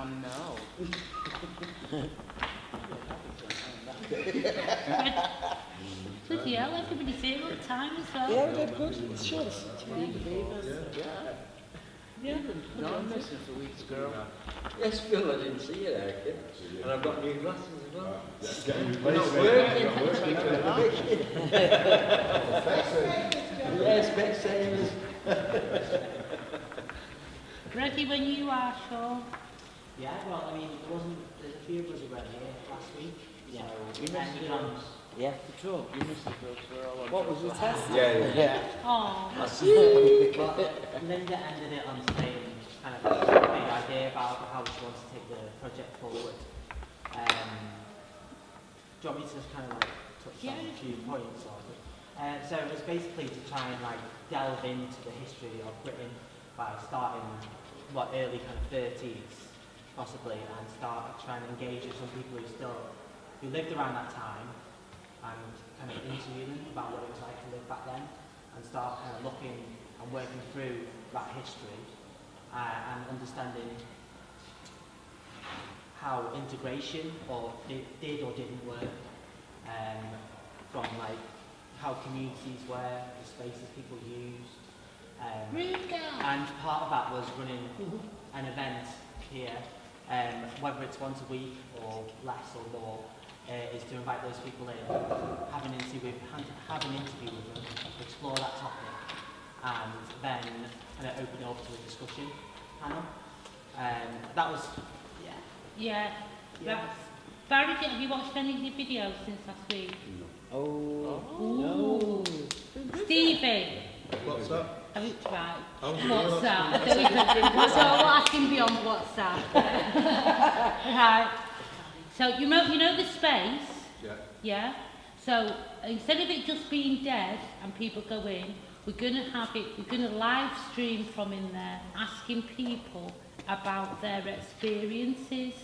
no. Bloody hell, everybody's here on time as well. Yeah, we did good. It's short. Yeah. No, I'm missing for weeks, girl. Yes, Phil, I didn't see you there, kid. And I've got new glasses as well. We're not working. Yes, Specsavers. Ready when you are, Sean. Yeah, well, I mean, there's a few of us who were here last week. Yeah. So You missed the drugs. Yeah. The drug. You missed the drugs. We're all on What drugs. was the test? Yeah. Oh. But Linda ended it on saying kind of a big idea about how she wants to take the project forward. Do you want me to just kind of like touch on a few points of it? So it was basically to try and like delve into the history of Britain by starting early kind of 30s possibly, and start trying to engage with some people who lived around that time and kind of interview them about what it was like to live back then, and start kind of looking and working through that history and understanding how integration did or didn't work, from like how communities were, the spaces people used, and part of that was running an event here, whether it's once a week or less or more, is to invite those people in, have an interview with them, explore that topic, and then kind of open it up to a discussion panel. That was, Yeah. Barry, have you watched any of the videos since last week? Oh. No. Stevie. What's that? Right. Oh, What's that? I don't even, so I'll ask him beyond what's that. Right. So you know the space? Yeah. Yeah? So instead of it just being dead and people go in, we're going to live stream from in there, asking people about their experiences.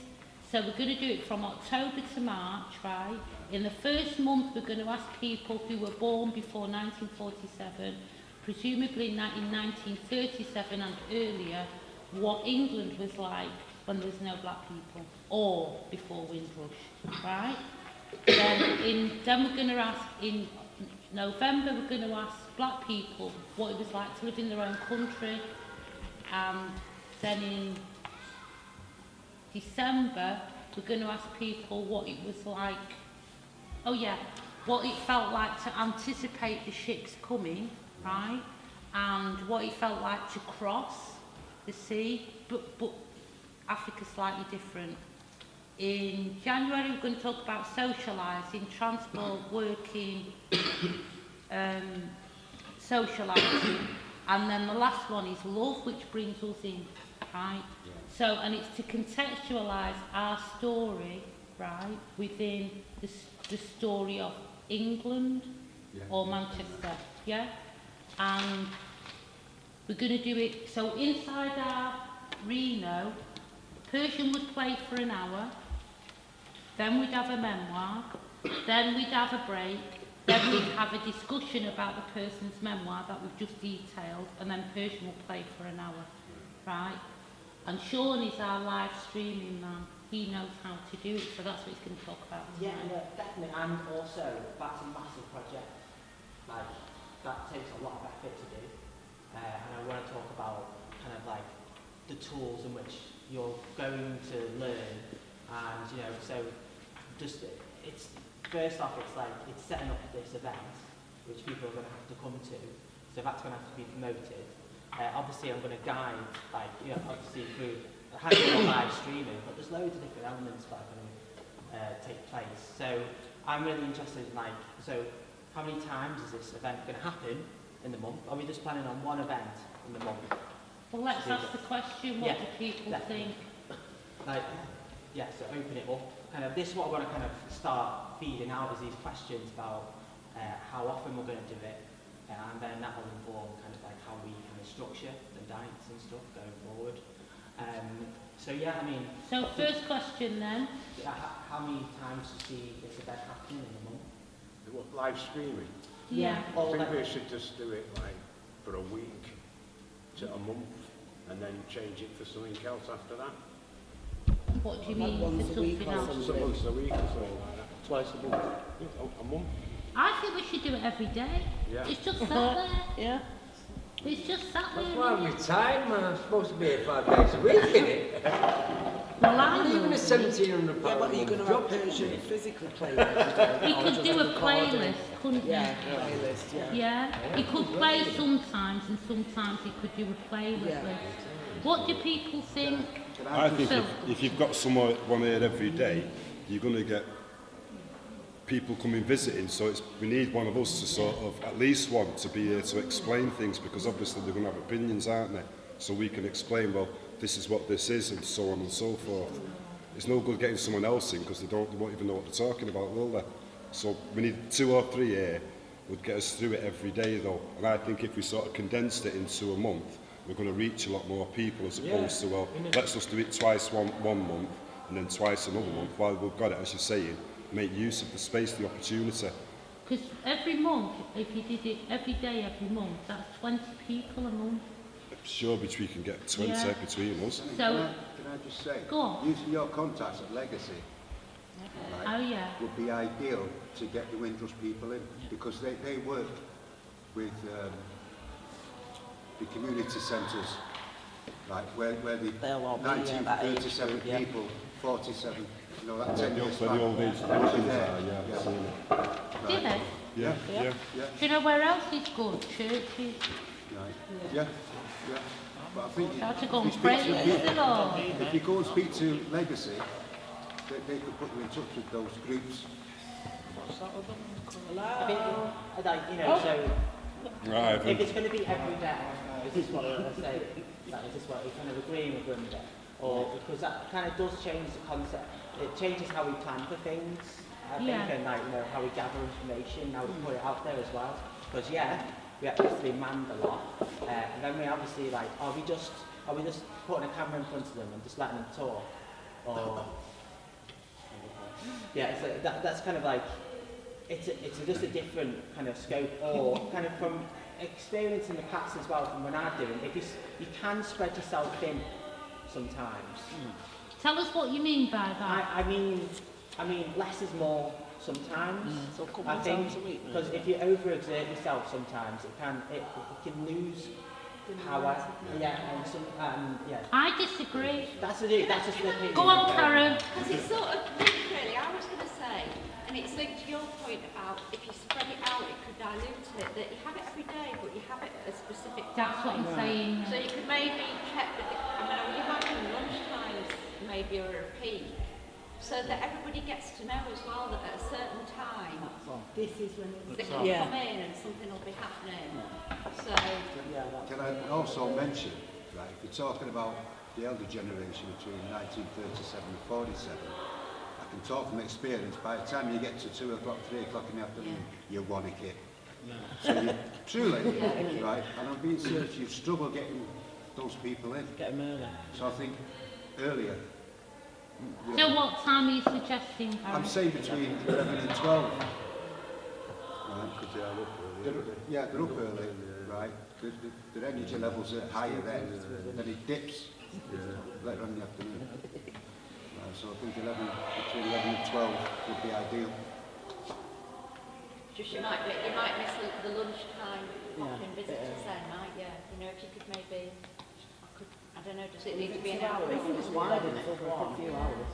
So we're going to do it from October to March, right? In the first month, we're going to ask people who were born before 1947, presumably in 1937 and earlier, what England was like when there was no black people, or before Windrush, right? Then we're going to ask, in November, we're going to ask black people what it was like to live in their own country, and then in December, we're going to ask people what it was like, what it felt like to anticipate the ships coming, right? And what it felt like to cross the sea, but Africa's slightly different. In January, we're going to talk about socialising, transport, working, socialising, and then the last one is love, which brings us in, right? Yeah. So, and it's to contextualise our story, right, within the story of England or Manchester, yeah? And we're going to do it, so inside our Reno, Persian would play for an hour, then we'd have a memoir, then we'd have a break, then we'd have a discussion about the person's memoir that we've just detailed, and then Persian will play for an hour, right? And Sean is our live streaming man. He knows how to do it, so that's what he's going to talk about. yeah, no, definitely, and also that's a massive project. Like that takes a lot of effort to do, and I want to talk about kind of like the tools in which you're going to learn, and so just it's first off, it's setting up this event, which people are going to have to come to, so that's going to have to be promoted. Obviously, I'm going to guide, obviously through having live streaming, but there's loads of different elements that are going to take place. So I'm really interested in so how many times is this event going to happen in the month? Are we just planning on one event in the month? Well, let's ask the question, what do people think? So open it up. Kind of this is what I want to kind of start feeding out is these questions about how often we're going to do it, and then that will inform kind of like how we kind of structure the nights and stuff going forward. So first question then. How many times do you see this event happening in a month? What, live streaming? Yeah. I think we should just do it for a week to a month, and then change it for something else after that. What do you Like mean once for a week something or else? something. Once a week or something like that. Twice a month. A month. I think we should do it every day. Yeah. It's just sat there. Yeah. It's just sat there. That's why I'm retired, man. I'm supposed to be here 5 days a week, innit? Well, I And even a know. £1,700 Yeah, but are you going to have Persian physically playing every day? He or could just do a recording? playlist, couldn't he? Yeah, playlist, yeah. Yeah, he could play sometimes and sometimes he could do a playlist. Yeah. What do people think? I think Phil? if you've got someone here every day, you're going to get people coming visiting, so we need one of us to sort of, at least one, to be here to explain things, because obviously they're going to have opinions, aren't they? So we can explain, well, this is what this is, and so on and so forth. It's no good getting someone else in, because they won't even know what they're talking about, will they? So we need 2 or 3 here, would get us through it every day though. And I think if we sort of condensed it into a month, we're going to reach a lot more people, as opposed to, well, let's just do it twice one month, and then twice another month, while we've got it, as you're saying, make use of the space, the opportunity. Because every month, if you did it every day, every month, that's 20 people a month. Sure, which we can get 20 Yeah. between us. So, Can I just say, Go on. using your contacts at Legacy, right, oh yeah. would be ideal to get the Windrush people in, because they work with the community centres, like where the They'll all be, yeah, that age 1937 group, yeah. people, 47, you know, that Yeah, 10 years where the old age back, pensions there, are, yeah, I've seen it. Do right, they? Yeah, Yeah. yeah. yeah, Do you know where else is good? Churches. right, yeah, yeah. But I think How to go and if you pray speak to with people- it all. if you go and speak to Legacy, they could put you in touch with those groups. I mean, like, you know, so Right, if then. it's going to be every day, is this what I say? Like, is this what you're kind of agreeing with Linda? Or because that kind of does change the concept. It changes how we plan for things, I think, Yeah. and like, you know, how we gather information, how we put it out there as well. Because yeah, we actually manned a lot, and then we obviously like, are we just putting a camera in front of them and just letting them talk, or yeah, so that's kind of like. It's just a different kind of scope, or kind of from experience in the past as well, from when I'm doing. If you can spread yourself thin sometimes. Tell us what you mean by that. I mean less is more sometimes. So a couple I of think times a week, because if you overexert yourself sometimes, it can lose power. Yeah, and yeah. I disagree. That's just the opinion. Go on, Karen. Because it's sort of linked really, I was going to say, and it's linked to your point about if you spread it out, it could dilute it, that you have it every day, but you have it at a specific That's what time. I'm saying. So you could maybe check with the, I mean, you imagine lunch times maybe are a peak, so that everybody gets to know as well that at a certain time, This is when they can Yeah. come in and something will be happening. So, Can I also mention, right, if you're talking about the elder generation between 1937 and 47, I can talk from experience, by the time you get to 2 o'clock, 3 o'clock in the afternoon, you want a kid. So you, truly, right, and I'm being serious, you struggle getting those people in. Get them early. So I think earlier, you So know, what time are you suggesting, Karen? I'm saying between 11 and 12. Right? Yeah, they're up early, right? Their energy levels are higher then it dips later on in the afternoon. So I think between 11 and 12 would be ideal. just you might miss the lunchtime popping visitors then, might you? You know, if you could maybe, I don't know, does it need to be an hour? It's wide, isn't it? Over a few hours.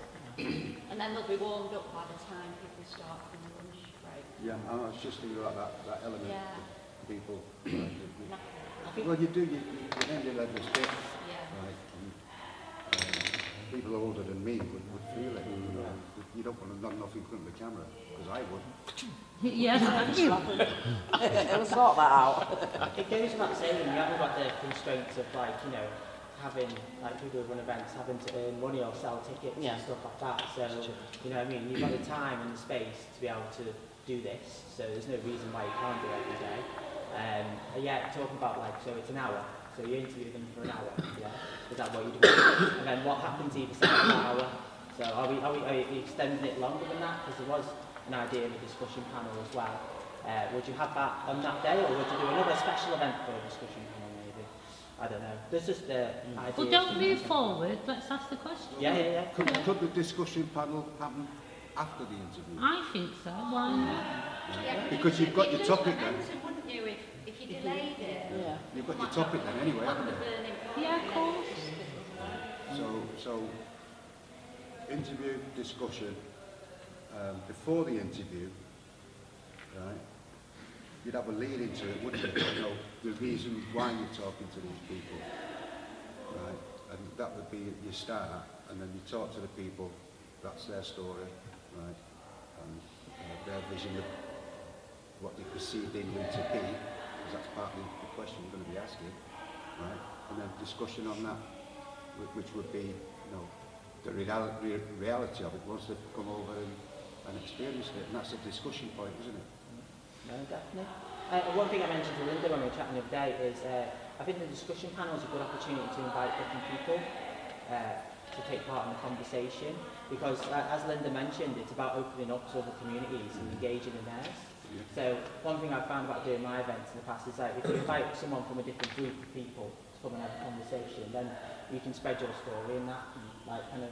And then they'll be warmed up by the time people start from the lunch break. Yeah, I was just thinking about that element Yeah. of people. Knackered. Well, you do, your energy levels dip, Yeah. right? And, people older than me would feel it. You don't want to nod nothing in front of the camera, because I would. Yes. It'll sort that out. It goes without saying, you haven't got the constraints of like, you know, having, like people who run events, having to earn money or sell tickets Yeah. and stuff like that. So, you know what I mean, you've got the time and the space to be able to do this, so there's no reason why you can't do it every day. Yeah, talking about like, so it's an hour, so you interview them for an hour, yeah? Is that what you do? And then what happens either side of that hour? So are we extending it longer than that? Because there was an idea of a discussion panel as well. Would you have that on that day, or would you do another special event for a discussion panel maybe? I don't know. There's just the idea. Well, don't move forward. Let's ask the question. Yeah. Could the discussion panel happen after the interview? I think so. Why not? Yeah, Because you've got your topic then. Wouldn't you, if you delayed it? Yeah. You've got your topic then anyway, haven't you? Yeah, of course. So interview, discussion, before the interview, right, you'd have a lead into it, wouldn't you? You know, the reason why you're talking to these people, right? And that would be your start, and then you talk to the people, that's their story, right? And their vision of what they perceive England to be, because that's partly the question you're going to be asking, right? And then discussion on that, which would be, you know, the reality of it once they've come over and experienced it, and that's a discussion point, isn't it? No, definitely. One thing I mentioned to Linda when we were chatting the other day is I think the discussion panel is a good opportunity to invite different people to take part in the conversation, because as Linda mentioned, it's about opening up to other communities and engaging in theirs. Yeah. So one thing I've found about doing my events in the past is that if you invite someone from a different group of people to come and have a conversation, then you can spread your story in that and like kind of.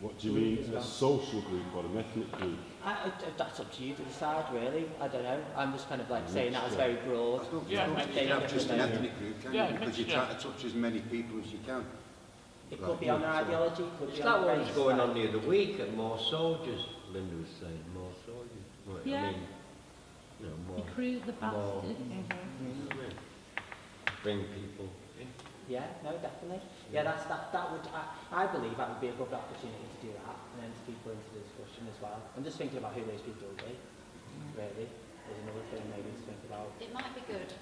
What do you mean, a social group or an ethnic group? That's up to you to decide, really. I don't know. I'm just kind of like saying that as very broad. You don't have just an ethnic group, can you? Because you try to touch as many people as you can. It could be on their ideology, it could be Is on that their what was race, going like- on the other week at More Soldiers? Linda was saying more soldiers. Right, Yeah. I mean, you know, more. Recruit the more- bastard. Bring people in. Yeah, no, definitely. Yeah, that would, I believe that would be a good opportunity to do that and enter people into the discussion as well. I'm just thinking about who those people will be, really. There's another thing maybe to think about. It might be good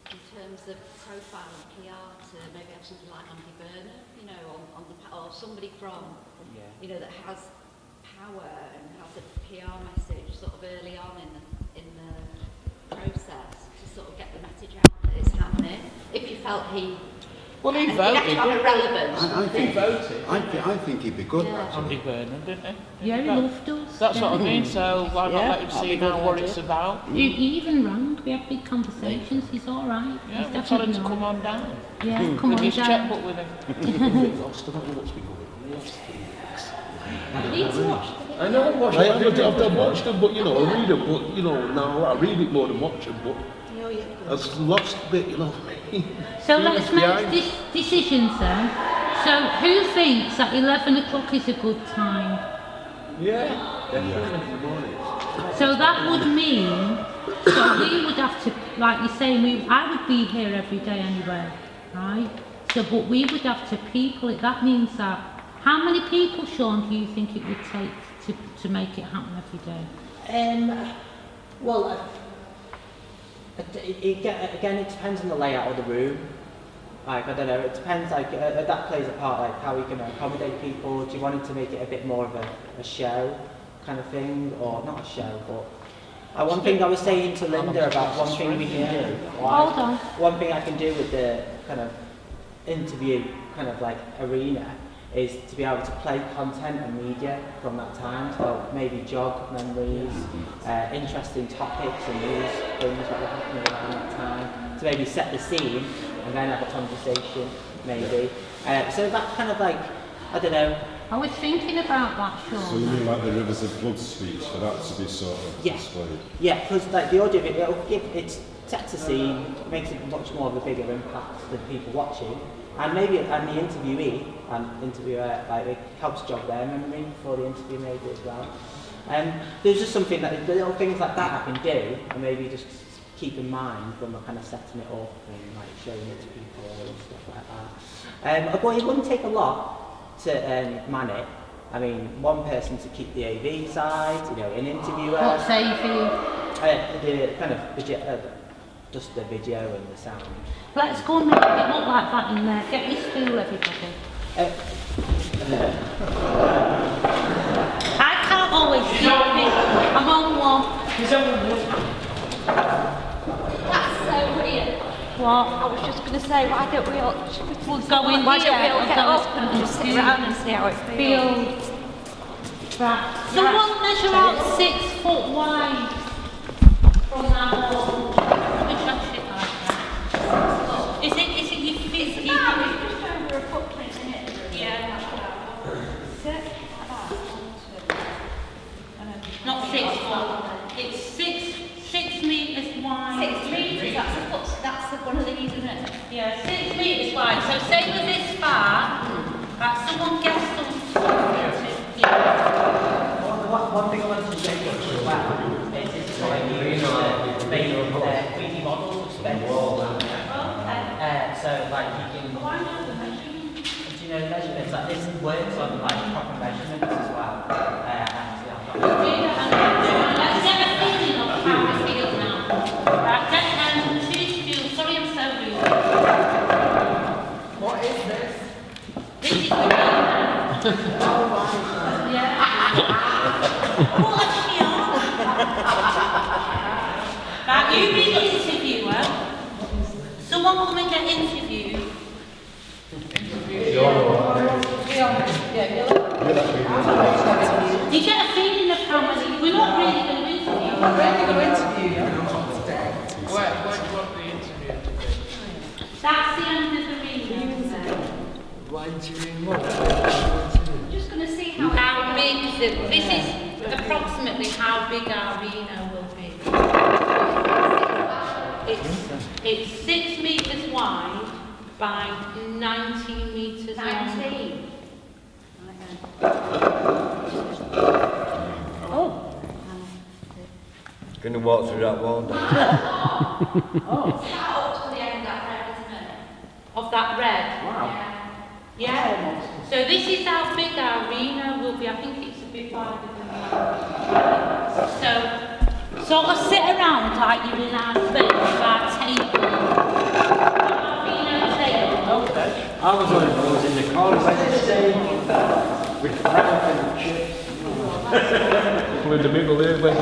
in terms of profile and PR to maybe have something like Andy Burnham, you know, on the, or somebody from, Yeah. you know, that has power and has a PR message sort of early on in the process to sort of get the message out that it's happening. If you felt he Well, he and he'd have to voted. have a relevance. I think he'd be good, Yeah. actually. Andy Burnham, didn't he? Yeah, he loved us. That's what I yeah. mean, so why not Yeah, let him that'd see be a good what idea. it's about? He even rang. We had big conversations. He's all right. Yeah, He's we'll tell him definitely to all come right. on down. Yeah, come With on his down. checkbook with him. I need to watch. I know what I've watched them, but you know, I read them, but you know, now I read it more than watch them, but I've lost a bit, you know. So let's make behind. this decisions then. So who thinks that 11 o'clock is a good time? Yeah, definitely in the morning. So that would mean, so we would have to, like you're saying, I would be here every day anyway, right? So, but we would have to people it. That means that, how many people, Sean, do you think it would take to make it happen every day? Well, again, it depends on the layout of the room. Like, I don't know, it depends, like, that plays a part, like, how we can accommodate people. Do you want it to make it a bit more of a show kind of thing? Or, not a show, but... one thing I was saying to Linda about one thing we can do. Hold on. One thing I can do with the kind of interview kind of like arena is to be able to play content and media from that time, so maybe jog memories, interesting topics and news things that were happening around that time, to maybe set the scene and then have a conversation, maybe. So that kind of like, I don't know. I was thinking about that, Sean. So you mean like the Rivers of Blood speech, for that to be sort of displayed? Yeah, because like the audio video, it sets a scene, makes it much more of a bigger impact than people watching. And maybe, and the interviewee and interviewer, like, it helps jog their memory for the interview maybe as well. There's just something that, the little things like that I can do, and maybe just keep in mind when we're kind of setting it up and like showing it to people and stuff like that. But it wouldn't take a lot to man it. I mean, one person to keep the AV side, you know, an interviewer. What say you feel? The kind of video, just the video and the sound. Let's go and make it look like that in there. Get your stool, everybody. I can't always see it. I'm on one. That's so weird. What? I was just going to say, why don't we all We'll go in why here. don't we all and get go up and just sit around and see how it feels? feel. Right. Someone measure out 6 foot wide from that wall. Let me try to sit like that. Is it your feet? know, measurements, like this works on like proper measurements as well. Let's get a feeling of how we feel now. Right, choose feel. Sorry, I'm so rude. What is this? This is the feeling. Yeah. What a shield. Right, you be the interviewer. Someone come and get interviewed. Do you get a feeling of how many? We're not really going to interview. I'm really going to interview you. What do you want the interview to be? That's the end of the reading. Just going to see how Big, this is approximately how big our Reno will be. It's 6 metres wide by 19 metres long. 19. Oh. Going to walk through that wall. Is that up to the end of that red, isn't it? Of that red? Wow. Yeah. So this is how big our Reno will be. I think it's a bit wider than that. So, sort of sit around like you're in our space, our table. Our Reno table. Okay. I was one of those in the corner by the stage with frank and chips. People in the middle there, where the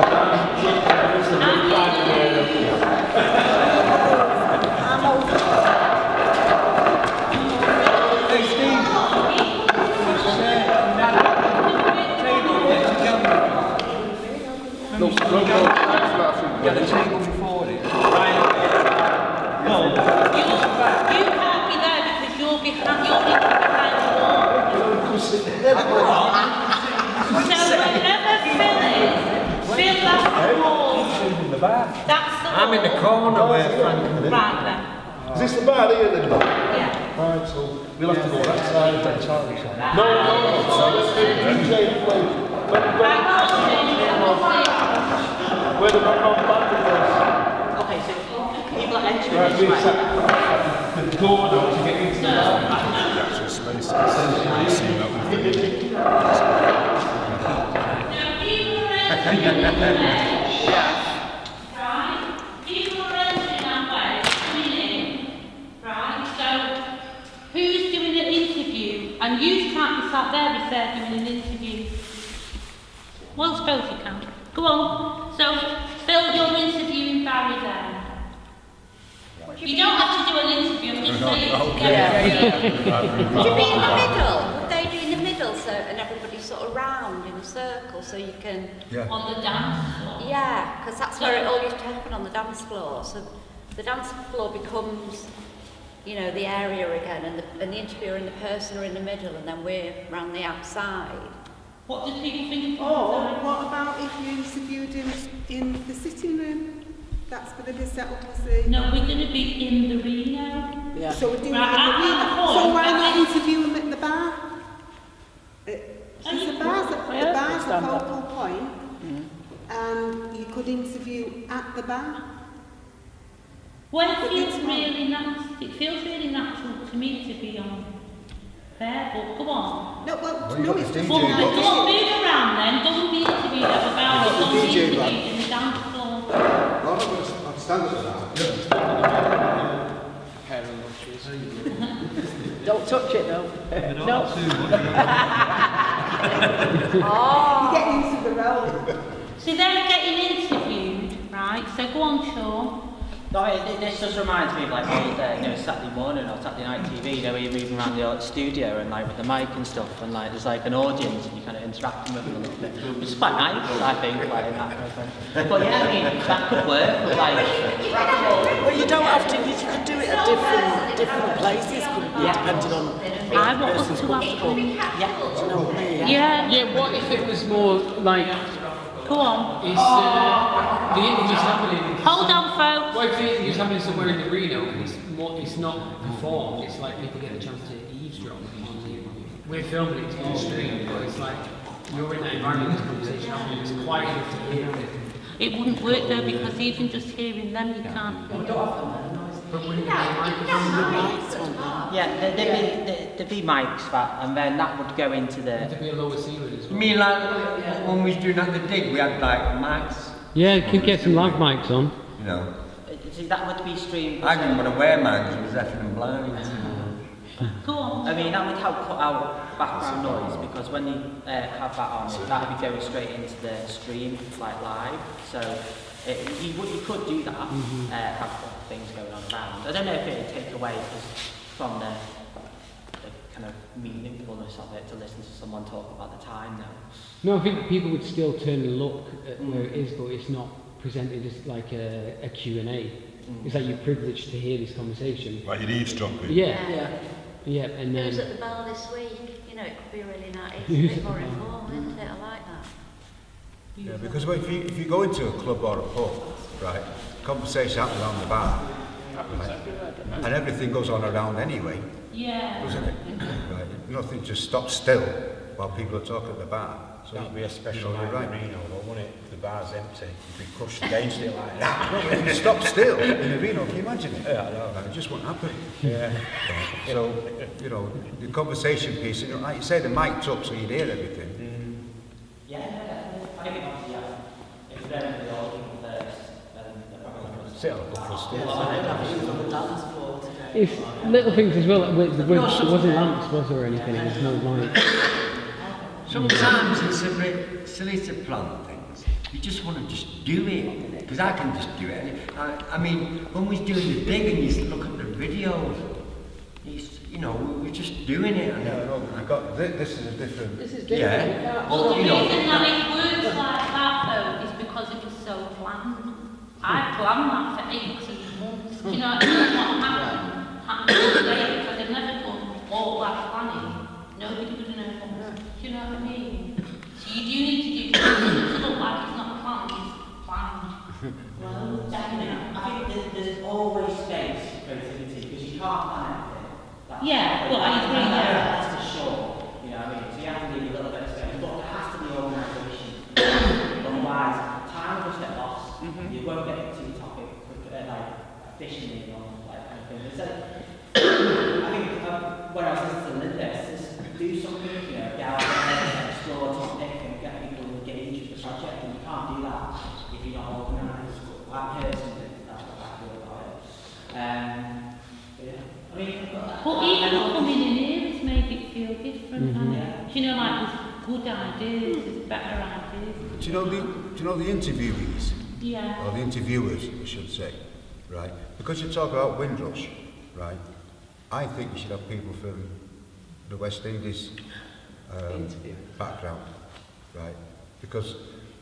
Get the table before it. You can't be there because you're behind the wall. So wherever Phil is, Phil has the wall. That's the I'm in the corner where Frank and Right then. Is this the bar here then? Yeah. Right, so we'll have to go that side. No. So let's do DJ play. Where the back on back Okay, so people are entering right, this we way. set the door though to get into the actual spaces. You see that with the Right? People are entering that way, coming in. Right? So, who's doing an interview? And you can't be sat there if they're doing an interview. Well, I suppose you can. Go on. So, Phil, you're interviewing Barry there. You don't have to do an interview, I'm just saying to get Would you be in the middle? Would they be in the middle so and everybody sort of round in a circle so you can... on the dance floor. Yeah, because that's where it all used to happen on the dance floor. So the dance floor becomes, you know, the area again, and the interviewer and the person are in the middle, and then we're round the outside. What do people think of Or what about if you interviewed him in the sitting room? That's going to be set up as a... No, we're going to be in the Reno. Yeah. So we're doing Right, it in the at arena. that point, So why I not think- interview him at the bar? Because the bar's a focal point, and you could interview at the bar. Well, it feels really natural to me to be on there, but come on. No, well, Well, no, you it's got the just... DJ Go on, move around then, go and be interviewed at the bar, Got go the and be DJ interviewed back. in the dance floor. Well, I'm stand up at Don't touch it though. No. You're getting into the role. So they're getting interviewed, right? So go on, Sean. No, this just reminds me of like old, Saturday morning or Saturday night TV, where you're moving around the old studio and like with the mic and stuff, and like there's like an audience and you're kind of interacting with them a little bit, which is quite nice, I think, like in that kind of thing. But yeah, I mean, that could work, but like... Well, you don't have to, you could do it at different places, couldn't you? Depending on I want us to have fun. Yeah. Yeah, what if it was more like, Go on. is the interview's happening... Hold on, folks. What if the interview's happening somewhere in the Reno and it's not performed, it's like people get a chance to eavesdrop on the interview. We're filming it on stream, but it's like, you're in that environment, this conversation happening, it's quiet enough to hear it. It wouldn't work though because even just hearing them you can't hear. But when you get a microphone, Yeah, there'd be mics that, and then that would go into There'd the. be a lower ceiling as well. I mean, like when we was doing at the dig, we had like mics. Yeah, you could get some lav mics on. You know, See, that would be streamed. I didn't want to wear mine because it was effing and blind. Go on. I mean, that would help cut out background noise because when you have that on, that would be going straight into the stream, like live. So you could do that, have things going on around. I don't know if it would take away from the kind of meaningfulness of it to listen to someone talk about the time though. No, I think people would still turn and look at where it is, but it's not presented as like a Q&A. It's like you're privileged to hear this conversation. Like you're eavesdropping. Yeah, and then... Who's at the bar this week? You know, it could be really nice. It's a bit more informal, isn't it? I like that. Yeah, because if you go into a club or a pub, right, conversation happens around the bar, right, and everything goes on around anyway, doesn't it? Right, nothing just stops still while people are talking at the bar. So That'd be a special you know, night you're in Reno, though, wouldn't it? If the bar's empty, you'd be crushed against it like that. No, if you stop still in a Reno, can you imagine it? Yeah, I know. It just won't happen. Yeah. Right. So, you know, the conversation piece, you know, like you say, the mic'd up so you'd hear everything. Yeah, I think obviously, if we're going to the old people first, then they're probably going to Sit on a couple of stairs. On the dance floor today. It's little things as well, like, there wasn't lamps, was there, or anything, there was no light. Sometimes it's a bit silly to plan things. You just want to just do it, because I can just do it. I mean, when we was doing the dig and you look at the videos, you know, we were just doing it. Yeah, no, we've got, this is a different... This is different. Yeah. Well, the you know, reason that it works like that though is because it was so planned. I planned that for 18 months. Do you know what happened today? If I'd have never done all that planning, nobody would have known. Do you know what I mean? So you do need to do things to look like it's not planned, it's planned. Well, definitely. I think there's always space for creativity because you can't plan everything. Well, I agree, That's for sure. You know what I mean? So you have to leave a little bit of space, but there has to be organisation. Otherwise, time will just get lost. You won't get to your topic like efficiently or like anything. So, I think when I was listening to Linda, it's just do something, you know, get out there, explore a topic and get people engaged with the project, and you can't do that if you're not organised. I personally, that's what I feel about it. Yeah. I mean, But even coming in here has made it feel different, hasn't it? Do you know, like there's good ideas, there's better ideas. Do you know the interviewees? Yeah. Or the interviewers, I should say, right? Because you talk about Windrush, right? I think you should have people from the West Indies background, right? Because,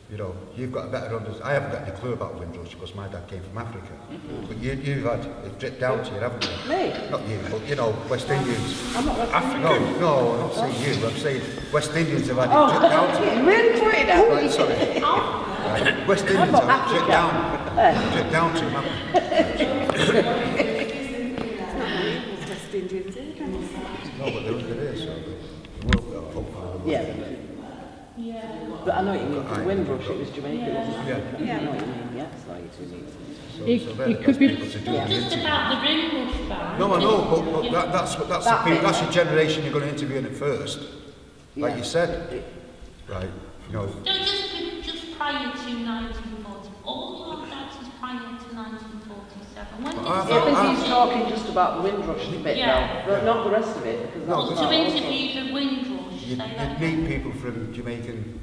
you know, you've got a better understanding. I haven't got any clue about Windrush because my dad came from Africa. But you've had it dripped down to you, haven't you? Me? Not you, but, you know, West Indians. I'm not West Indian. No, I'm not saying you. I'm saying West Indians have had it dripped down to you. Really put it down. Right, sorry. Right. West Indians have had it dripped down to them, haven't they? West Indians, is it? No, but there is, so they will, hopefully. Yeah. But I know what you mean, for Windrush, it was Jamaica, wasn't it? Yeah. I know what you mean, yes, like you mean. It could be... Not just about the Ringrush band. No, I know, but that's your generation you're going to interview in it first. Like you said. Right, you know. No, just prior to 1940. All your dancers prior to 1947. When did I think he's talking just about the Windrush bit now, but not the rest of it. Because well, that's to interview the Windrush, You'd meet people from Jamaican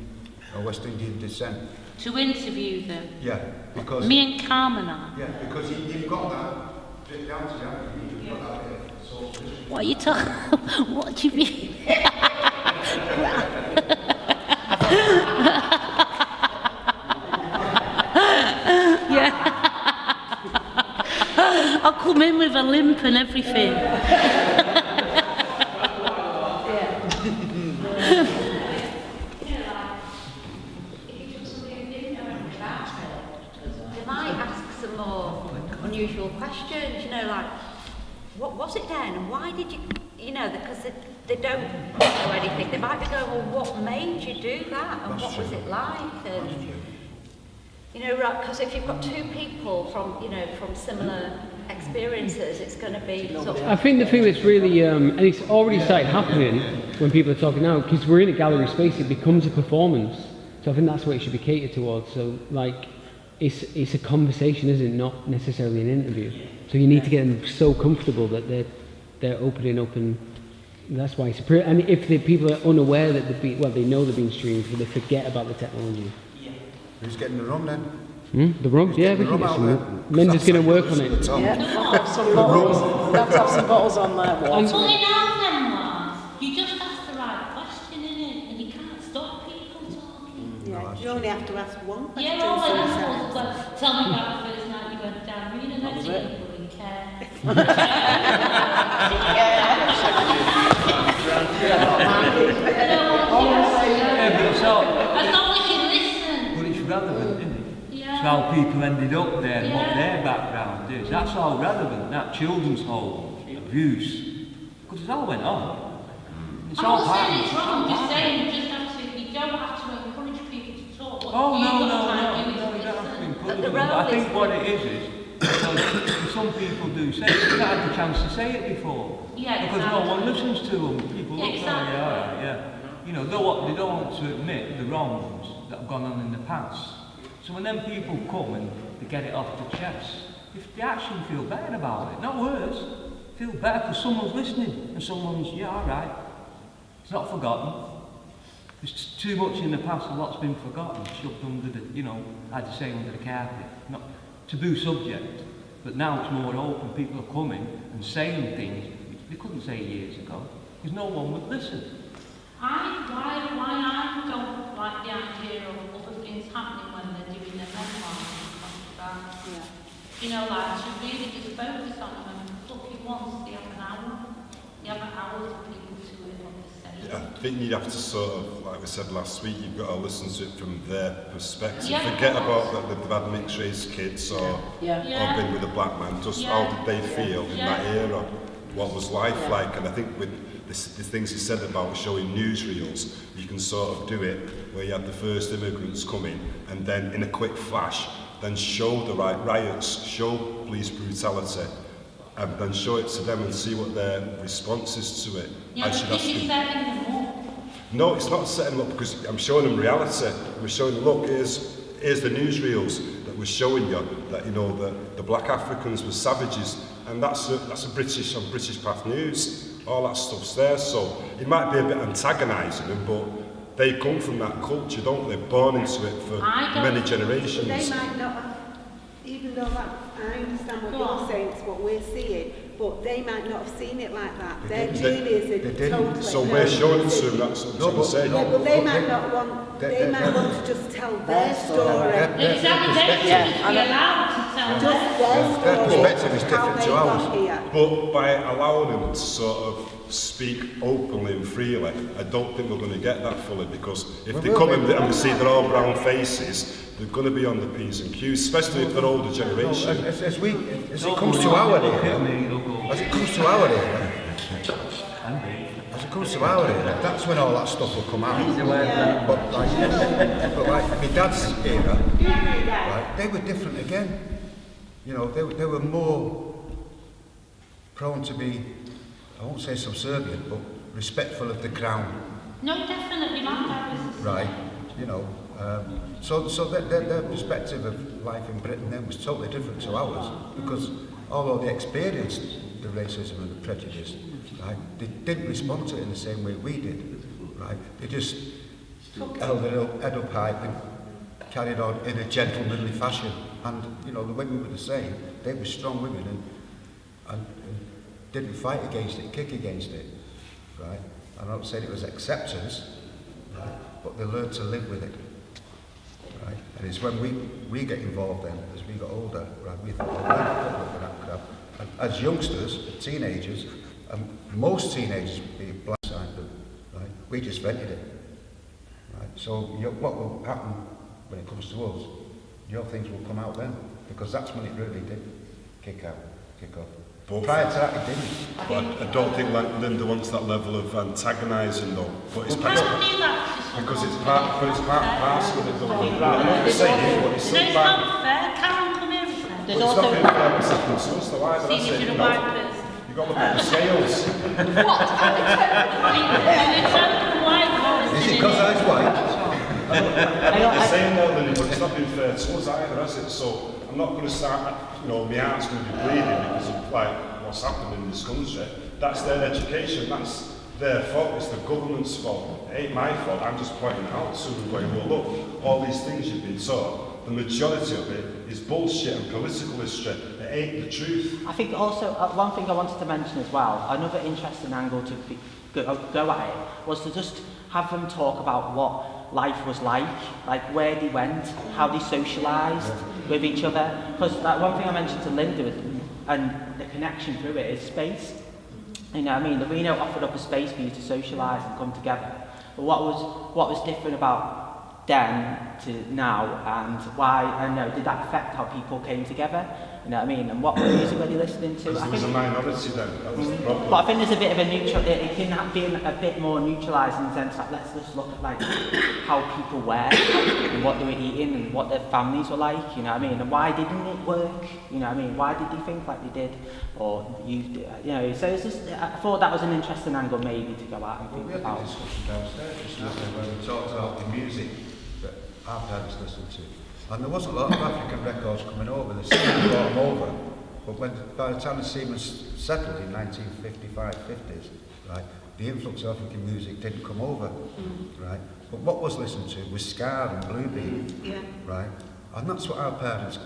or West Indian descent. to interview them. Yeah, because... Me and Carmen are. Yeah, because you've got that dripped down to you, you've got that here. So, What are you talking? What do you mean? Yeah. I'll come in with a limp and everything. They might ask some more unusual questions, you know, like, what was it then, and why did you, you know, because they don't know anything. They might be going, well, what made you do that, and what was it like, and, you know, right, because if you've got two people from, you know, from similar experiences, it's going to be sort of... I think the thing that's really, and it's already started happening when people are talking now, because we're in a gallery space, it becomes a performance. So I think that's what it should be catered towards. So like, it's a conversation, isn't it? Not necessarily an interview. So you need to get them so comfortable that they're opening up, and that's why it's and if the people are unaware that they know they're being streamed, but they forget about the technology. Who's getting the rum then? The rum? Yeah, we can get some. Men's going to work on it. Yeah, have some bottles. Let's have some bottles on there. Well, in our memoirs, you just ask the right question, innit? And you can't stop people talking. Yeah, you only have to ask one question. Yeah, all I asked was, tell me about the first night you went down Reno. Next thing you wouldn't care. As long as you listen. But it's relevant, isn't it? Yeah. It's how people ended up there and what their background is. That's all relevant. That children's home, abuse, because it all went on. It's I'm all not part saying of it's it. wrong, I'm just saying you just have to, you don't have to encourage people to talk. What Oh, you've no, got to try and do you is don't have to listen. encourage them. But I think what it is because some people do say it, they've not had the chance to say it before. Yeah, because exactly. no one listens to them. People look Exactly. yeah, all right, yeah. You know, they don't want to admit the wrongs that have gone on in the past. So when them people come and they get it off the chest, if they actually feel better about it, not worse, feel better because someone's listening and someone's, yeah, all right, it's not forgotten. There's too much in the past, a lot's been forgotten, shoved under the, you know, I'd say under the carpet. Not taboo subject, but now it's more open. People are coming and saying things they couldn't say years ago because no one would listen. Why I don't like the idea of other things happening when they're doing their memoirs and stuff. Yeah. You know, like to really just focus on them and look at once they have an hour. They have an hour for people to live on the stage. I think you'd have to sort of, like we said last week, you've got to listen to it from their perspective. Yeah, Forget about that they've had mixed race kids or been with a black man. Just how did they feel in that era? What was life like? And I think with the things he said about showing newsreels, you can sort of do it where you had the first immigrants coming and then in a quick flash, then show the riots, show police brutality, and then show it to them and see what their response is to it. Yeah, but this is setting them up. No, it's not setting them up because I'm showing them reality. We're showing them, look, here's the newsreels that we're showing you that, you know, the black Africans were savages, and that's a British on British Path News. All that stuff's there, so it might be a bit antagonising them, but they come from that culture, don't they? Born into it for many generations. They might not have, even though that, I understand what you're saying, it's what we're seeing, but they might not have seen it like that. Their journeys are totally... So we're showing it to them, that's what I'm saying. Yeah, but they might not want, they might want to just tell their story. Exactly, they should be allowed to tell just their story. Their perspective is different to ours. But by allowing them to sort of speak openly and freely, I don't think we're going to get that fully, because if they come and we see they're all brown faces, they're going to be on the P's and Q's, especially if they're older generation. As it comes to our era, that's when all that stuff will come out. But like my dad's era, right, they were different again. You know, they were more prone to be, I won't say subservient, but respectful of the crown. No, definitely, my dad was the same. Right, you know. So their perspective of life in Britain then was totally different to ours, because although they experienced the racism and the prejudice, right, they didn't respond to it in the same way we did. Right, they just held their head up high and carried on in a gentlemanly fashion. And you know, the women were the same. They were strong women and didn't fight against it, kick against it. Right, I'm not saying it was acceptance, right, but they learned to live with it. Right? And it's when we get involved then, as we got older, right, we thought, well, we're that crap. And as youngsters, teenagers, most teenagers would be blindsided, right? We just vented it. Right? So what will happen when it comes to us, your things will come out then, because that's when it really did kick off. But prior to that, it didn't. But I don't think like Linda wants that level of antagonising though. But it's Because it's part and parcel of it though. No, it's not fair. Karen, come here. There's But it's also not been fair what's happened to us though either, has senior it? to You the know? wipers. You've got to look at the scales. What? Is it because I was white? I'm saying though, Lily, but it's not been fair to us either, has it? So I'm not going to start, you know, my heart's going to be bleeding because of like what's happened in this country. That's their education, that's their fault, it's the government's fault. It ain't my fault, I'm just pointing it out to them going, well look, all these things you've been taught, the majority of it is bullshit and political history. It ain't the truth. I think also, one thing I wanted to mention as well, another interesting angle to go at it, was to just have them talk about what life was like where they went, how they socialised with each other. Because one thing I mentioned to Linda was, and the connection through it is space. You know what I mean? The Reno offered up a space for you to socialise and come together. But what was different about then to now, and why, I know, did that affect how people came together? You know what I mean? And what music were they listening to? Because there was a minority then, that was the problem. But I think there's a bit of a neutral, it can be a bit more neutralised in the sense that let's just look at like how people were and what they were eating and what their families were like, you know what I mean? And why didn't it work? You know what I mean? Why did they think like they did? Or you know, so it's just, I thought that was an interesting angle maybe to go out and think about. We had a discussion downstairs just now where we talked about the music that our parents listened to. And there wasn't a lot of African records coming over, the Seamans brought them over. But by the time the Seamans settled in 1955, 50s, right, the influx of African music didn't come over, right? But what was listened to was ska and bluebeat, right? And that's what our parents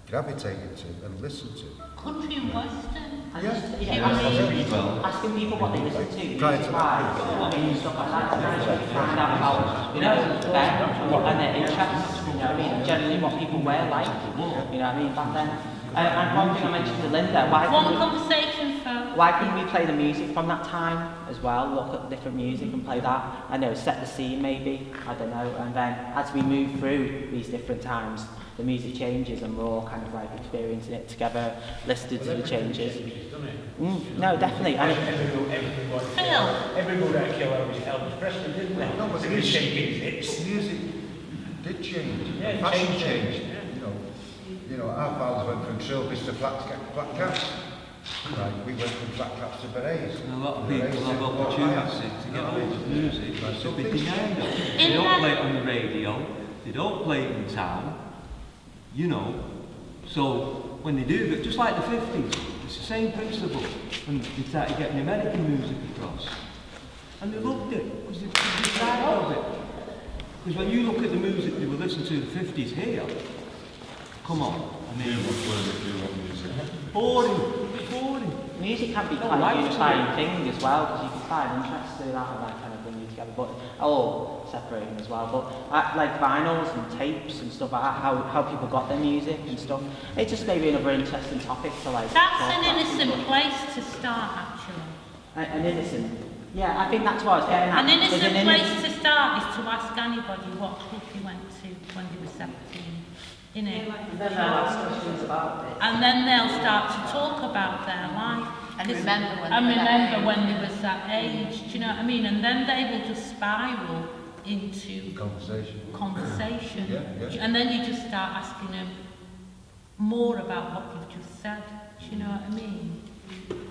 gravitated to and listened to. Country and western. Asking people what they listen to, stuff like that, to find out about, you know, them and their interests, you know what I mean, and generally what people wear like, you know what I mean, back then. And one thing I mentioned to Linda, why couldn't we play the music from that time as well, look at different music and play that, I know, set the scene maybe, I don't know, and then as we move through these different times, the music changes and we're all kind of like experiencing it together, listening to the changes. No, definitely. Everybody that killed Elvis Presley, didn't they? No, but the music did change. Yeah, Fashion changed. You know, our fathers went from trilbies to flat caps. Right, we went from flat caps to berets. And a lot of people have opportunity to get hold of music, so they deny it. They don't play it on the radio, they don't play it in town, you know. So when they do it, just like the 50s, it's the same principle when they started getting American music across. And they loved it, because they tried of it. Because when you look at the music they were listening to in the 50s here, come on. I mean, boring. Music can be quite a unifying thing as well, because you can find interest in that and that kind of bring you together, but all separating as well. But like vinyls and tapes and stuff like that, how people got their music and stuff, it's just maybe another interesting topic to like. That's an innocent place to start, actually. An innocent. Yeah, I think that's what I was getting at. An innocent place to start is to ask anybody what club they went to when they were 17. In it. And then they'll ask questions about it. And then they'll start to talk about their life. And remember when they was that age, do you know what I mean? And then they will just spiral into conversation. Yeah. And then you just start asking them more about what you've just said. Do you know what I mean?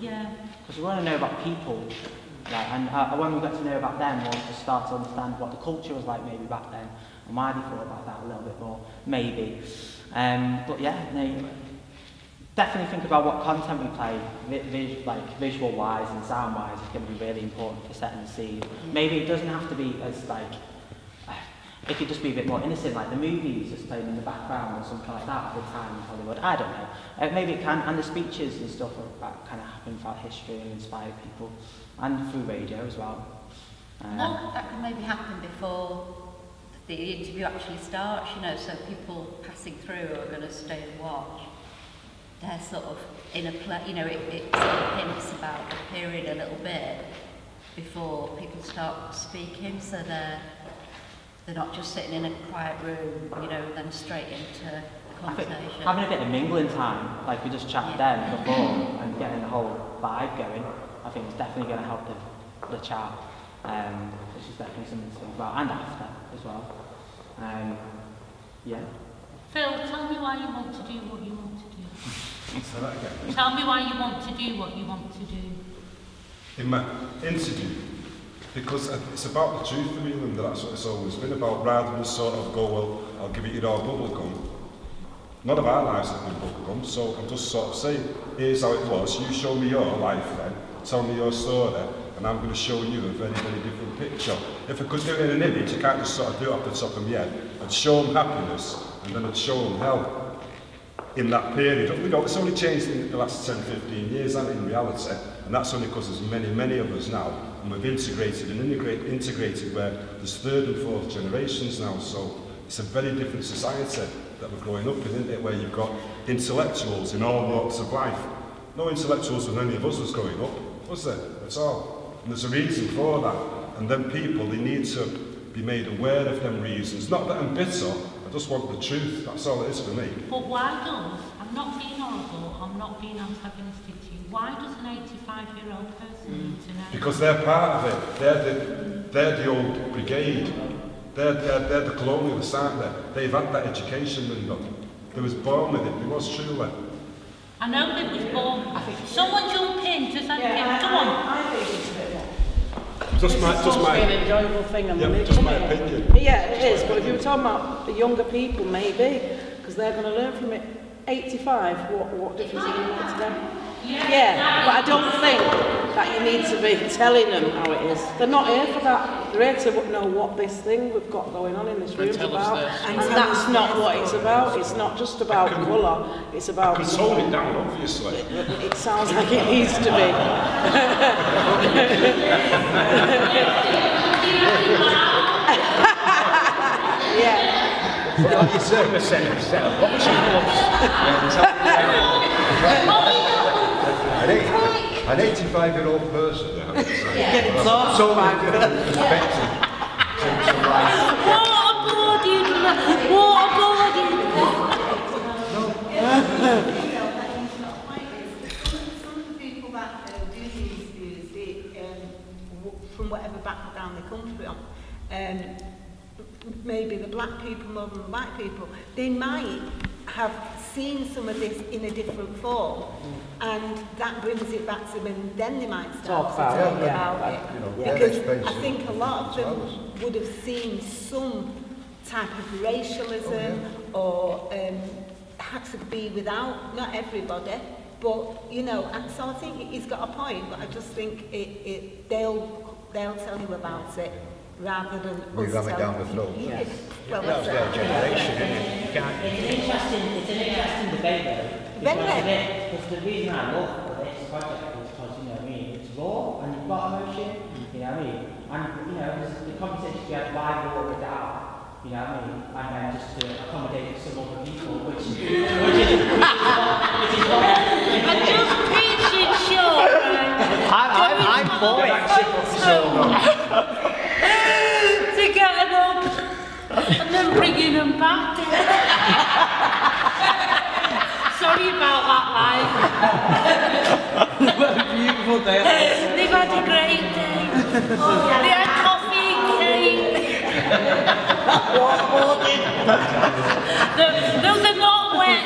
Yeah. Because we want to know about people. Like, and when we got to know about them, we'll just start to understand what the culture was like maybe back then, and why they thought about that a little bit more, maybe. But yeah, no, definitely think about what content we play, like visual-wise and sound-wise, is going to be really important for setting the scene. Maybe it doesn't have to be as like, it could just be a bit more innocent, like the movies just playing in the background or something like that at the time in Hollywood. I don't know. Maybe it can, and the speeches and stuff that kind of happen throughout history and inspire people, and through radio as well. That can maybe happen before the interview actually starts, you know, so people passing through who are going to stay and watch, they're sort of in a play, you know, it sort of hints about the period a little bit before people start speaking, so they're not just sitting in a quiet room, you know, then straight into conversation. Having a bit of mingling time, like we just chatted then before, and getting the whole vibe going, I think it's definitely going to help the chat. Which is definitely something to think about, and after as well. Yeah. Phil, tell me why you want to do what you want to do. Say that again. Tell me why you want to do what you want to do. In my interview, because it's about the truth of England, that's what it's always been about, rather than sort of go, well, I'll give it all bubblegum. None of our lives have been bubblegum, so I'm just sort of saying, here's how it was, you show me your life then, tell me your story, and I'm going to show you a very, very different picture. If I could do it in an image, I can't just sort of do it off the top of my head. I'd show them happiness, and then I'd show them hell. In that period, it's only changed in the last 10, 15 years, and in reality, and that's only because there's many, many of us now, and we've integrated where there's third and fourth generations now, so it's a very different society that we're growing up in, isn't it, where you've got intellectuals in all walks of life. No intellectuals when any of us was growing up, was there, at all? And there's a reason for that, and then people, they need to be made aware of them reasons. Not that I'm bitter, I just want the truth, that's all it is for me. But why does, I'm not being horrible, I'm not being antagonistic to you, why does an 85-year-old person need to know? Because they're part of it, they're the old brigade, they're the colonialists, aren't they? They've had that education window. They was born with it, they was truly. I know they was born. Someone jump in, just come on. I think it's a bit more. Just my an enjoyable thing. just my opinion. Yeah, it is. But if you were talking about the younger people, maybe, because they're going to learn from it. 85, what difference does it make to them? Yeah, but I don't think that you need to be telling them how it is. They're not here for that. They're here to know what this thing we've got going on in this room is about. And that's not what it's about. It's not just about colour. It's about... I can tone it down, obviously. It sounds like it needs to be. Yeah. Like you said, a set of boxing gloves. An 85-year-old person now. Getting close. So expected. Some people that do these views, from whatever background they come from, maybe the black people more than the white people, they might have seen some of this in a different form, and that brings it back to them, and then they might start to talk about it. Because I think a lot of them would have seen some type of racialism or had to be without, not everybody, but and so I think he's got a point, but I just think they'll tell you about it. Rather than we ram it down the throat. Yes. Well, that was their generation, isn't it? It's an interesting debate though. Because the reason I love this project is because, it's raw and you've got emotion, And, there's the conversation we had, why water it down, and then just to accommodate some other people, which is what I'm just preaching, sure. I'm for it. To get them up and then bringing them back. Sorry about that, Mike. What a beautiful day. They've had a great day. They had coffee, cake. Those are not wet.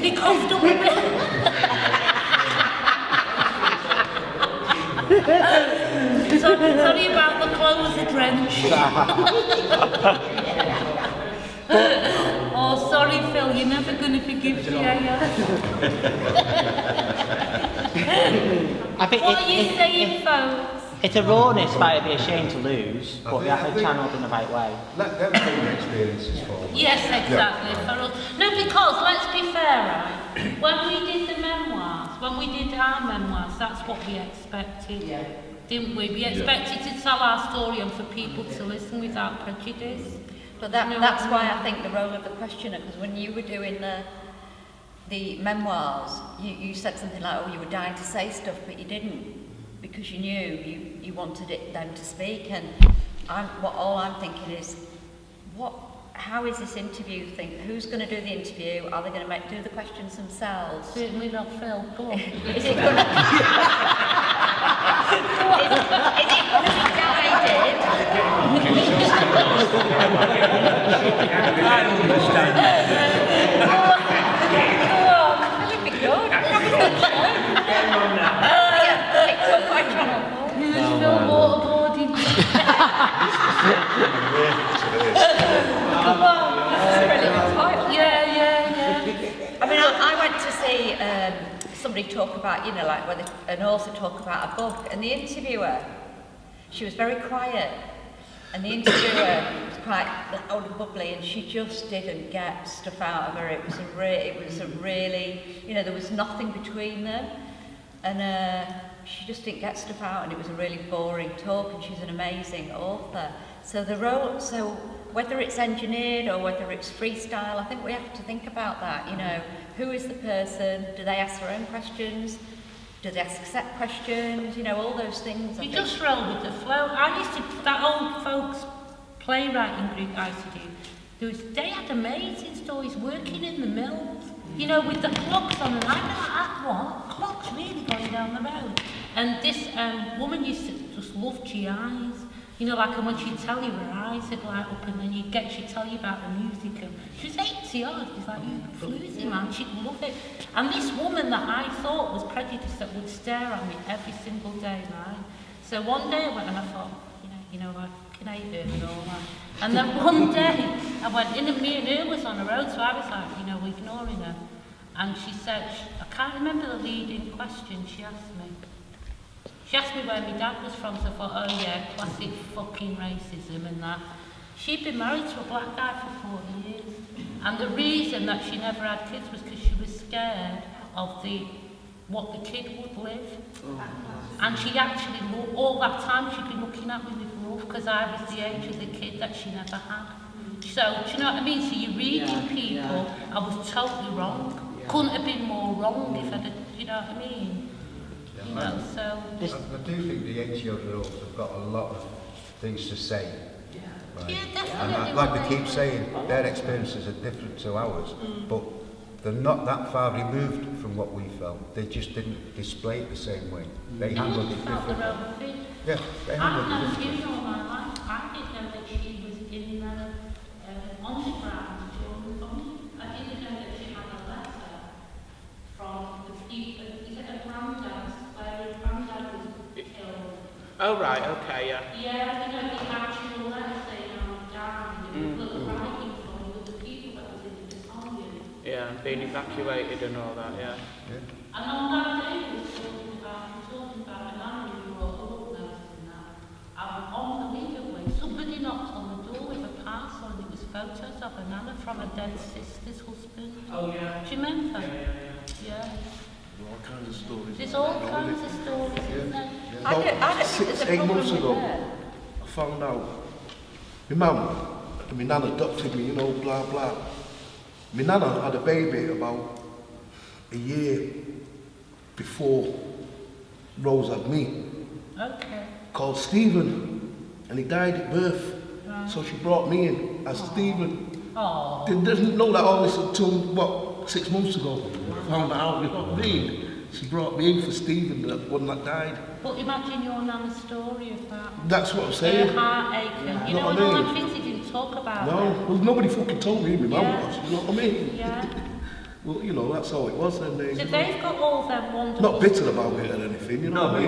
They're comfortable. Sorry about the clothes are drenched. Oh, sorry, Phil, you're never going to forgive me, are you? I think what are you saying, folks? It's a rawness that I'd be ashamed to lose, but we have to channel in the right way. Let them bring the experiences forward. Yes, exactly. Yeah. No, because, let's be fair, right? When we did the memoirs, when we did our memoirs, that's what we expected. Yeah. Didn't we? We expected to tell our story and for people to listen without prejudice. But that's why I think the role of the questioner, because when you were doing the memoirs, you said something like, oh, you were dying to say stuff, but you didn't, because you knew you wanted them to speak. And all I'm thinking is, how is this interview thing? Who's going to do the interview? Are they going to do the questions themselves? Certainly not Phil. Go on. Is it going to be guided? I understand. somebody talk about, you know, like when an author talk about a book, and the interviewer, she was very quiet, and the interviewer was quite loud and bubbly, and she just didn't get stuff out of her. It was a really, you know, there was nothing between them, and she just didn't get stuff out, and it was a really boring talk, and she's an amazing author. So whether it's engineered or whether it's freestyle, I think we have to think about that, you know. Who is the person? Do they ask their own questions? Do they ask set questions? You know, all those things. You just roll with the flow. I used to, that old folks playwriting group I used to do, they had amazing stories working in the mills, you know, with the clocks on, and I'm like, what? Clocks really going down the road. And this woman used to just love GIs. You know, like, and when she'd tell you her eyes would light up, and then she'd tell you about the music, and she was 80 odd, she's like, you floozy man, she'd love it. And this woman that I thought was prejudiced, that would stare at me every single day, right? So one day I went and I thought, you know, like, can I eat her and all that? And then one day I went in, and me and her was on the road, so I was like, you know, ignoring her. And she said, I can't remember the leading question she asked me. She asked me where my dad was from, so I thought, oh yeah, classic fucking racism and that. She'd been married to a black guy for 40 years. And the reason that she never had kids was because she was scared of what the kid would live. And she actually, all that time, she'd been looking at me with love, because I was the age of the kid that she never had. So, do you know what I mean? So you're reading people, I was totally wrong. Couldn't have been more wrong if I'd, you know what I mean? You know, so I do think the 80-year-olds have got a lot of things to say. Right? Yeah, definitely. And like they keep saying, their experiences are different to ours, but they're not that far removed from what we felt. They just didn't display it the same way. They handled it differently. Yeah, they handled it differently. All my life. I didn't know that she was in on the ground during the bombing. I didn't know that she had a letter from the people. Is it a granddad? Where her granddad was killed. Oh right, okay, yeah. Yeah, you know, the actual letter saying I'm dying, little writing from the people that was in the battalion. Yeah, being evacuated and all that, yeah. And on that day we were talking about an animal who wrote a book notes and that. And unbelievably, somebody knocked on the door with a parcel, and it was photos of a nana from a dead sister's husband. Oh yeah. Do you remember? Yeah. All kinds of stories. There's all kinds of stories, isn't there? About 6-8 months ago, I found out my mum and my nana adopted me, you know, blah blah. My nana had a baby about a year before Rose had me. Okay. Called Stephen, and he died at birth. Right. So she brought me in as Stephen. Oh. Didn't know that all this until 6 months ago. Found out, you know what I mean? She brought me in for Stephen, the one that died. But imagine your nana's story of that. That's what I'm saying. Her heartache, and you know, and all them things he didn't talk about. No, well, nobody fucking told me my mum was, you know what I mean? Yeah. Well, you know, that's how it was then. So they've got all them wonderful... Not bitter about it or anything, you know what I mean?